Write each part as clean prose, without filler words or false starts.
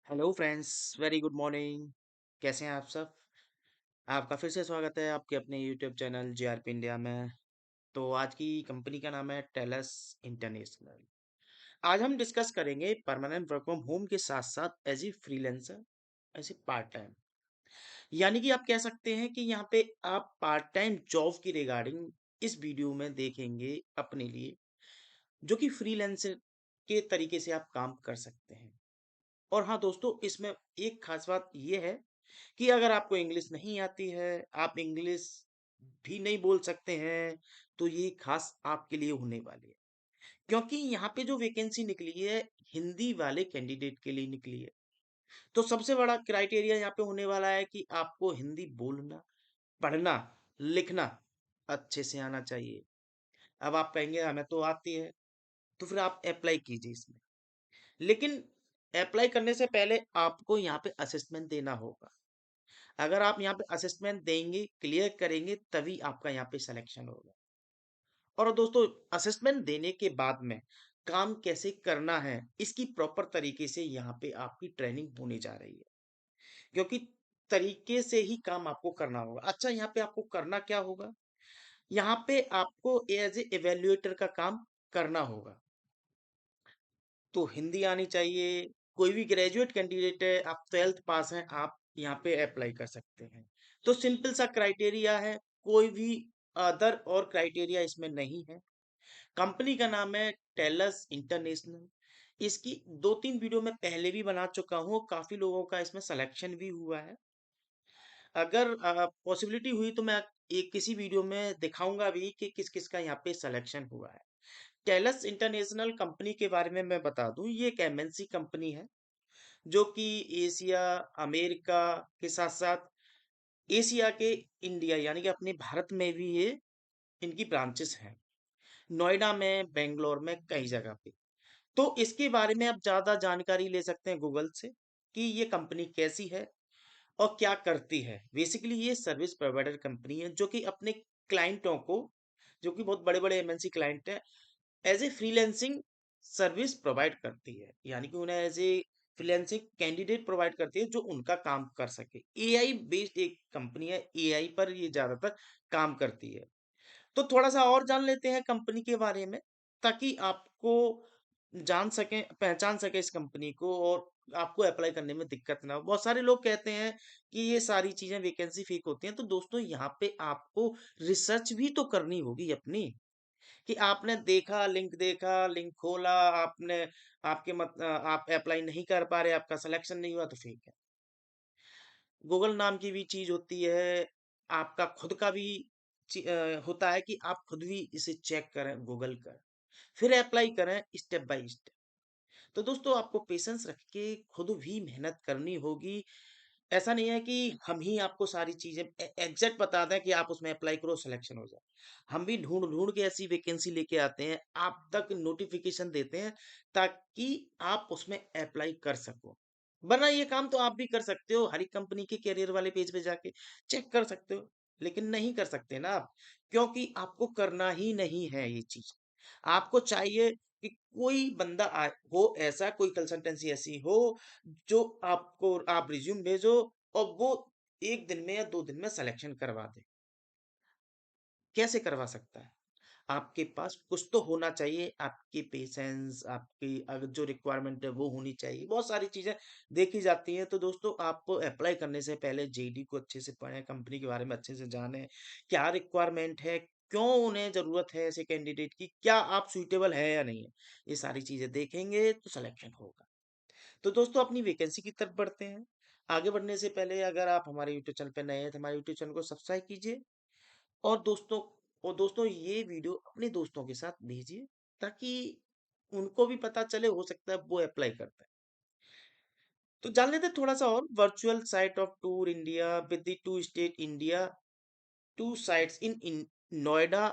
Hello friends, very good morning. कैसे हैं आप सब? आपका फिर से स्वागत है आपके अपने यूट्यूब चैनल जेआरपी इंडिया में। तो आज की कंपनी का नाम है टेलस इंटरनेशनल। आज हम डिस्कस करेंगे परमानेंट वर्क फ्रॉम होम के साथ साथ as a freelancer, as a part time. यानी कि आप कह सकते हैं कि यहाँ पे आप पार्ट टाइम जॉब की रिगार्डिंग इस वीडियो में देखेंगे अपने लिए, जो कि फ्रीलांसर के तरीके से आप काम कर सकते हैं। और हाँ दोस्तों, इसमें एक खास बात ये है कि अगर आपको इंग्लिश नहीं आती है, आप इंग्लिश भी नहीं बोल सकते हैं, तो ये खास आपके लिए होने वाली है। क्योंकि यहाँ पे जो वैकेंसी निकली है, हिंदी वाले कैंडिडेट के लिए निकली है। तो सबसे बड़ा क्राइटेरिया यहाँ पे होने वाला है कि आपको हिंदी बोलना, पढ़ना, लिखना अच्छे से आना चाहिए। अब आप कहेंगे हमें तो आती है, तो फिर आप अप्लाई कीजिए इसमें। लेकिन अप्लाई करने से पहले आपको यहाँ पे असेसमेंट देना होगा। अगर आप यहाँ पे असेसमेंट देंगे, क्लियर करेंगे, तभी आपका यहाँ पे सिलेक्शन होगा। और दोस्तों, असेसमेंट देने के बाद में काम कैसे करना है, इसकी प्रॉपर तरीके से यहाँ पे आपकी ट्रेनिंग होने जा रही है। क्योंकि तरीके से ही काम आपको करना होगा। अच्छा, यहाँ पे आपको करना क्या होगा? यहाँ पे आपको एज ए एवेल्युएटर का काम करना होगा। तो हिंदी आनी चाहिए। कोई भी ग्रेजुएट कैंडिडेट है, आप 12th पास हैं, आप यहाँ पे अप्लाई कर सकते हैं। तो सिंपल सा क्राइटेरिया है, कोई भी अदर और क्राइटेरिया इसमें नहीं है। कंपनी का नाम है टेलस इंटरनेशनल। इसकी दो तीन वीडियो मैं पहले भी बना चुका हूँ, काफी लोगों का इसमें सिलेक्शन भी हुआ है। अगर पॉसिबिलिटी हुई तो मैं एक किसी वीडियो में दिखाऊंगा भी कि किस किस का यहाँ पे सिलेक्शन हुआ है। टेलस इंटरनेशनल कंपनी के बारे में मैं बता दूं, ये एक एमएनसी कंपनी है, जो कि एशिया, अमेरिका के साथ साथ एशिया के इंडिया यानी कि अपने भारत में भी ये इनकी ब्रांचेस हैं। नोएडा में, बेंगलोर में, कई जगह पे। तो इसके बारे में आप ज़्यादा जानकारी ले सकते हैं गूगल से कि ये कंपनी कैसी है और क्या करती है। बेसिकली ये सर्विस प्रोवाइडर कंपनी है, जो कि अपने क्लाइंटों को, जो कि बहुत बड़े बड़े एमएनसी क्लाइंट हैं, as a freelancing service provide करती है। यानी कि उन्हें as a freelancing candidate provide करती है जो उनका काम कर सके। एआई बेस्ड एक कंपनी है, एआई पर ये ज्यादातर काम करती है। तो थोड़ा सा और जान लेते हैं कंपनी के बारे में, ताकि आपको जान सकें, पहचान सके इस कंपनी को, और आपको अप्लाई करने में दिक्कत ना हो। बहुत सारे लोग कहते हैं कि ये सारी चीजें वैकेंसी फेक होती हैं, तो दोस्तों यहाँ पे आपको रिसर्च भी तो करनी होगी अपनी, कि आपने देखा, लिंक खोला, आपने आप अप्लाई नहीं कर पा रहे, आपका सिलेक्शन नहीं हुआ, तो फेक है। गूगल नाम की भी चीज होती है, आपका खुद का भी होता है कि आप खुद भी इसे चेक करें, गूगल कर, फिर अप्लाई करें स्टेप बाय स्टेप। तो दोस्तों, आपको पेशेंस रख के खुद भी मेहनत करनी होगी। ऐसा नहीं है कि हम ही आपको सारी चीजें एग्जैक्ट बता दें कि आप उसमें अप्लाई करो, सिलेक्शन हो जाए। हम भी ढूंढ ढूंढ के ऐसी वैकेंसी लेके आते हैं, आप तक नोटिफिकेशन देते हैं, ताकि आप उसमें अप्लाई कर सको। वरना ये काम तो आप भी कर सकते हो, हर एक कंपनी के कैरियर वाले पेज पे जाके चेक कर सकते हो। लेकिन नहीं कर सकते ना आप, क्योंकि आपको करना ही नहीं है ये चीज। आपको चाहिए कि कोई बंदा हो ऐसा, कोई कंसल्टेंसी ऐसी हो, जो आपको, आप रिज्यूम भेजो और वो 1 दिन में या 2 दिन में सिलेक्शन करवा दे। कैसे करवा सकता है? आपके पास कुछ तो होना चाहिए, आपकी पेशेंस, आपकी अगर जो रिक्वायरमेंट है वो होनी चाहिए। बहुत सारी चीजें देखी जाती हैं। तो दोस्तों, आप अप्लाई करने से पहले जेडी को अच्छे से पढ़ें, कंपनी के बारे में अच्छे से जानें, क्या रिक्वायरमेंट है, क्यों उन्हें जरूरत है ऐसे कैंडिडेट की, क्या आप सुइटेबल है या नहीं है। ये सारी चीजें देखेंगे तो सिलेक्शन होगा। तो दोस्तों, अपनी वैकेंसी की तरफ बढ़ते हैं। आगे बढ़ने से पहले अगर आप हमारे यूट्यूब चैनल पर नए हैं तो हमारे यूट्यूब चैनल को सब्सक्राइब कीजिए। और दोस्तों दोस्तों, ये वीडियो अपने दोस्तों के साथ भेजिए, ताकि उनको भी पता चले, हो सकता है वो अप्लाई करते हैं। तो जान लेते हैं थोड़ा सा और। Virtual site of tour India with the two state India, two sites in Noida,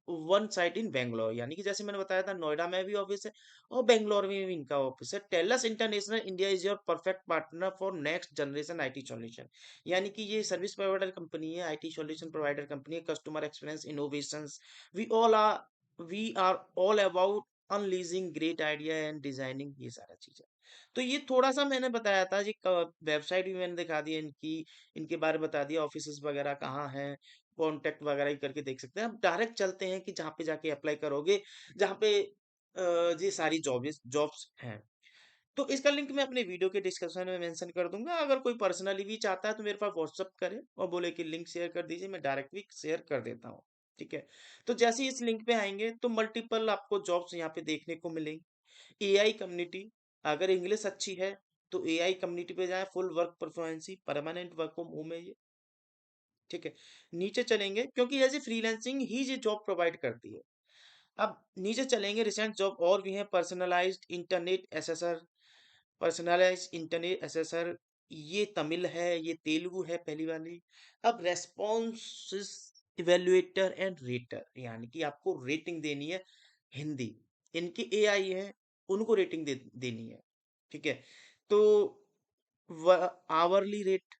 one site in Bangalore. यानी कि जैसे मैंने बताया था, नोएडा में भी ऑफिस है और बेंगलोर में भी इनका ऑफिस है। Telus international India is your perfect partner for next generation IT solution. यानी कि ये सर्विस प्रोवाइडर कंपनी है, आईटी सॉल्यूशन प्रोवाइडर कंपनी है, customer experience, innovations. We all are we are all about unleashing great idea and designing, ये सारा चीज है। तो ये थोड़ा सा मैंने बताया था जी, वेबसाइट भी मैंने दिखा दी है इनकी, इनके बारे में बता दिया, ऑफिस वगैरह कहाँ हैं, कॉन्टेक्ट वगैरह ही करके देख सकते हैं। अब डायरेक्ट चलते हैं कि जहाँ पे जाके अप्लाई करोगे, जहाँ पे ये सारी जॉब्स जॉब्स हैं। तो इसका लिंक मैं अपने वीडियो के डिस्क्रिप्शन में मेंशन कर दूंगा। अगर कोई पर्सनली भी चाहता है तो मेरे पास व्हाट्सअप करे और बोले कि लिंक शेयर कर दीजिए, मैं डायरेक्ट भी शेयर कर देता हूँ। ठीक है। तो जैसे ही इस लिंक पे आएंगे तो मल्टीपल आपको जॉब्स यहाँ पे देखने को मिलेंगी। एआई कम्युनिटी, अगर इंग्लिश अच्छी है तो एआई कम्युनिटी पे जाए, full work performance, permanent work from home है ये। ठीक है। नीचे चलेंगे क्योंकि एज ए फ्रीलांसिंग ही ये जॉब प्रोवाइड करती है। अब नीचे चलेंगे, रिसेंट जॉब और भी है, personalised internet assessor, personalise internet assessor, ये तमिल है, ये तेलुगु है पहली वाली। अब रेस्पॉन्स इवेल्युएटर एंड रेटर, यानी कि आपको रेटिंग देनी है, हिंदी। इनकी एआई है, उनको रेटिंग देनी है। ठीक है। तो आवरली रेट,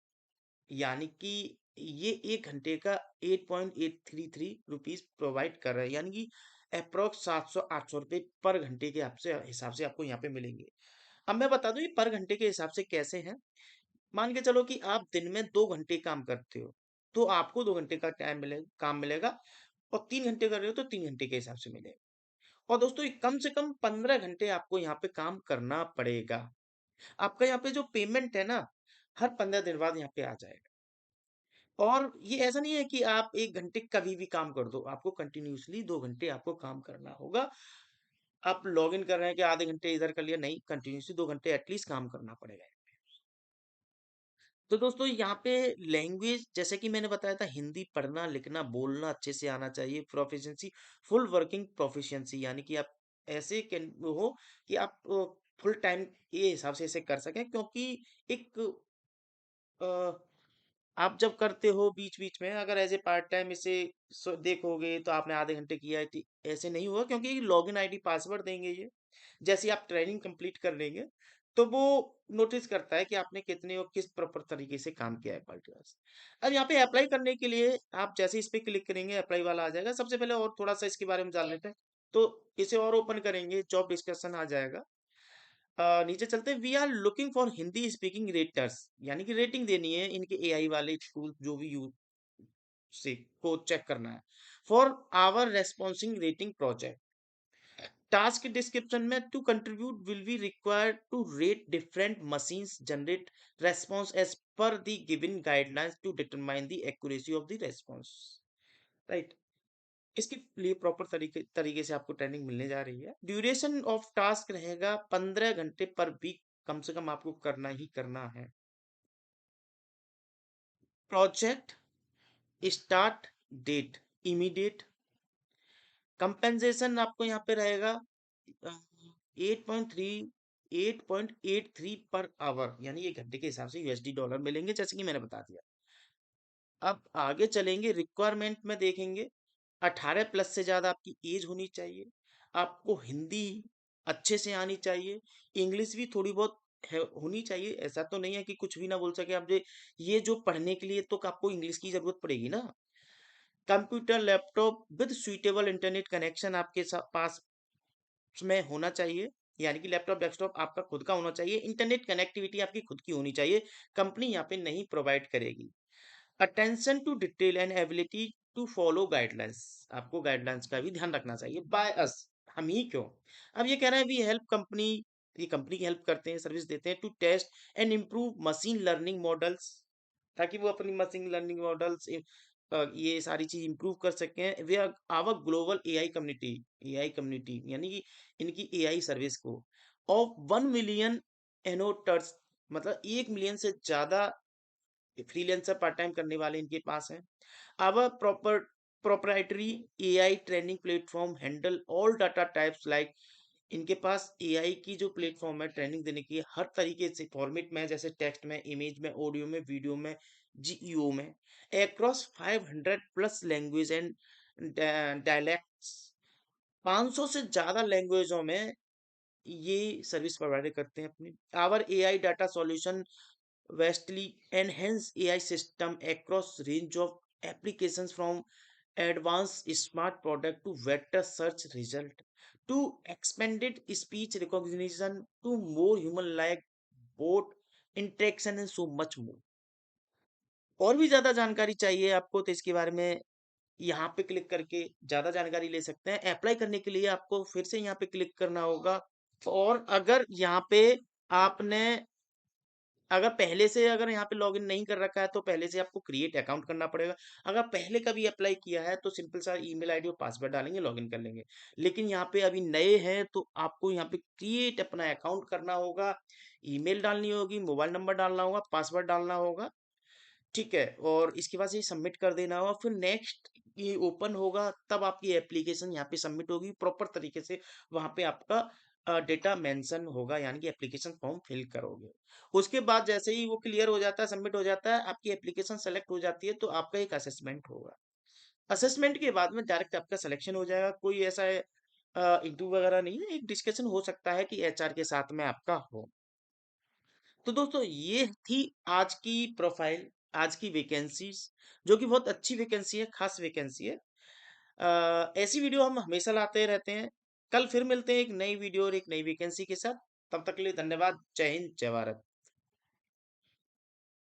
यानी कि ये 1 घंटे का 8.833 रुपीज प्रोवाइड कर रहे हैं, यानी कि अप्रोक्स 700-800 रुपये पर घंटे के आपसे हिसाब से आपको यहाँ पे मिलेंगे। अब मैं बता दूं ये पर घंटे के हिसाब से कैसे हैं। मान के चलो कि आप दिन में 2 घंटे काम करते हो, तो आपको 2 घंटे का टाइम मिलेगा, काम मिलेगा। और 3 घंटे कर रहे हो तो 3 घंटे के हिसाब से मिलेगा। और दोस्तों ये कम से कम 15 घंटे आपको यहाँ पे काम करना पड़ेगा। आपका यहाँ पे जो पेमेंट है ना, हर 15 दिन बाद यहाँ पे आ जाएगा। और ये ऐसा नहीं है कि आप 1 घंटे कभी भी काम कर दो, आपको कंटिन्यूसली 2 घंटे आपको काम करना होगा। आप लॉग इन कर रहे हैं कि आधे घंटे इधर कर लिया, नहीं, कंटिन्यूसली 2 घंटे एटलीस्ट काम करना पड़ेगा। तो दोस्तों यहाँ पे लैंग्वेज, जैसे कि मैंने बताया था, हिंदी पढ़ना लिखना बोलना अच्छे से आना चाहिए। प्रोफिशिएंसी, फुल वर्किंग प्रोफिशिएंसी, यानी कि आप ऐसे कैन हो कि आप फुल टाइम ये हिसाब से इसे कर सकें, क्योंकि एक अ, आप जब करते हो बीच बीच में अगर एज ए पार्ट टाइम इसे देखोगे तो आपने आधे घंटे किया है, ऐसे नहीं होगा, क्योंकि लॉगिन आईडी पासवर्ड देंगे ये। जैसे ही आप ट्रेनिंग कंप्लीट कर लेंगे तो वो नोटिस करता है कि आपने कितने और किस प्रॉपर तरीके से काम किया है क्वालिटी वाइज। अब यहाँ पे अप्लाई करने के लिए आप जैसे इस पे क्लिक करेंगे अप्लाई वाला आ जाएगा। सबसे पहले और थोड़ा सा इसके बारे में जान लेते हैं। तो इसे और ओपन करेंगे, जॉब डिस्कशन आ जाएगा। नीचे चलते हैं, we are looking for Hindi speaking raters, यानी कि रेटिंग देनी है इनके एआई वाले टूल जो भी यूज से को चेक करना है। For our responsing rating project, task description में to contribute will be required to rate different machines generate response as per the given guidelines to determine the accuracy of the response. Right. इसके लिए proper तरीके तरीके से आपको training मिलने जा रही है। ड्यूरेशन ऑफ टास्क रहेगा 15 घंटे पर वीक, कम से कम आपको करना ही करना है। Project start date immediate. Compensation आपको यहाँ पे रहेगा 8.3 पर आवर, यानी 1 घंटे के हिसाब से यूएसडी डॉलर मिलेंगे, जैसे कि मैंने बता दिया। अब आगे चलेंगे, रिक्वायरमेंट में देखेंगे, 18+ से ज्यादा आपकी एज होनी चाहिए। आपको हिंदी अच्छे से आनी चाहिए, इंग्लिश भी थोड़ी बहुत होनी चाहिए। ऐसा तो नहीं है कि कुछ भी ना बोल सके आप। ये जो पढ़ने के लिए तो आपको इंग्लिश की जरूरत पड़ेगी ना। Computer laptop with suitable internet connection आपके पास में होना चाहिए, यानी कि लैपटॉप डेस्कटॉप आपका खुद का होना चाहिए। इंटरनेट कनेक्टिविटी आपकी खुद की होनी चाहिए, कंपनी यहाँ पे नहीं प्रोवाइड करेगी। Attention to detail and ability to follow guidelines, आपको गाइडलाइंस का भी ध्यान रखना चाहिए। बाय अस, हम ही क्यों। अब ये कह रहे हैं वी हेल्प कंपनी, ये कंपनी की हेल्प करते हैं, सर्विस देते हैं, to test and improve machine learning models, ताकि वो अपनी मशीन लर्निंग मॉडल्स ये सारी चीज इंप्रूव कर सकें। We our global AI community, AI community यानी कि इनकी एआई सर्विस को ऑफ 1 मिलियन एनोटर्स, मतलब 1 मिलियन से ज्यादा फ्रीलांसर पार्ट टाइम करने वाले इनके पास हैं। Our proper proprietary AI training platform handle all data types like, इनके पास एआई की जो प्लेटफॉर्म है ट्रेनिंग देने की हर तरीके से फॉर्मेट में, जैसे टेक्स्ट में, इमेज में, ऑडियो में, वीडियो में, जीईओ में, अक्रॉस 500+ लैंग्वेज एंड डायलेक्ट्स, 500 से ज्यादा लैंग्वेजों में ये सर्विस प्रोवाइड करते हैं अपनी। Our AI data solution vastly enhance AI system across range of applications from advanced smart product to vector search result to expanded speech recognition to more human like bot interaction and so much more। और भी ज्यादा जानकारी चाहिए आपको तो इसके बारे में यहाँ पे क्लिक करके ज्यादा जानकारी ले सकते हैं। अप्लाई करने के लिए आपको फिर से यहाँ पे क्लिक करना होगा। और अगर यहाँ पे आपने अगर पहले से अगर यहाँ पे लॉगिन नहीं कर रखा है तो पहले से आपको क्रिएट अकाउंट करना पड़ेगा। अगर पहले कभी अप्लाई किया है तो सिंपल सा ईमेल आईडी और पासवर्ड डालेंगे, लॉगिन कर लेंगे। लेकिन यहाँ पे अभी नए हैं तो आपको यहाँ पे क्रिएट अपना अकाउंट करना होगा, ईमेल डालनी होगी, मोबाइल नंबर डालना होगा, पासवर्ड डालना होगा। ठीक है, और इसके बाद ये सबमिट कर देना होगा। फिर नेक्स्ट ये ओपन होगा तब आपकी एप्लीकेशन यहाँ पे सबमिट होगी प्रॉपर तरीके से। वहां पे आपका डेटा मेंशन होगा, यानी कि एप्लीकेशन फॉर्म फिल करोगे। उसके बाद जैसे ही वो क्लियर हो जाता है, सबमिट हो जाता है, आपकी एप्लीकेशन सेलेक्ट हो जाती है, तो आपका एक असेसमेंट होगा। असेसमेंट के बाद में डायरेक्ट आपका सिलेक्शन हो जाएगा। कोई ऐसा इंटरव्यू वगैरह नहीं है, एक डिस्कशन हो सकता है कि एचआर के साथ में आपका हो। तो दोस्तों ये थी आज की प्रोफाइल, आज की वैकेंसीज, जो कि बहुत अच्छी वैकेंसी है, खास वैकेंसी है। ऐसी वीडियो हम हमेशा लाते रहते हैं। कल फिर मिलते हैं एक नई वीडियो और एक नई वैकेंसी के साथ। तब तक के लिए धन्यवाद। जय हिंद, जय भारत।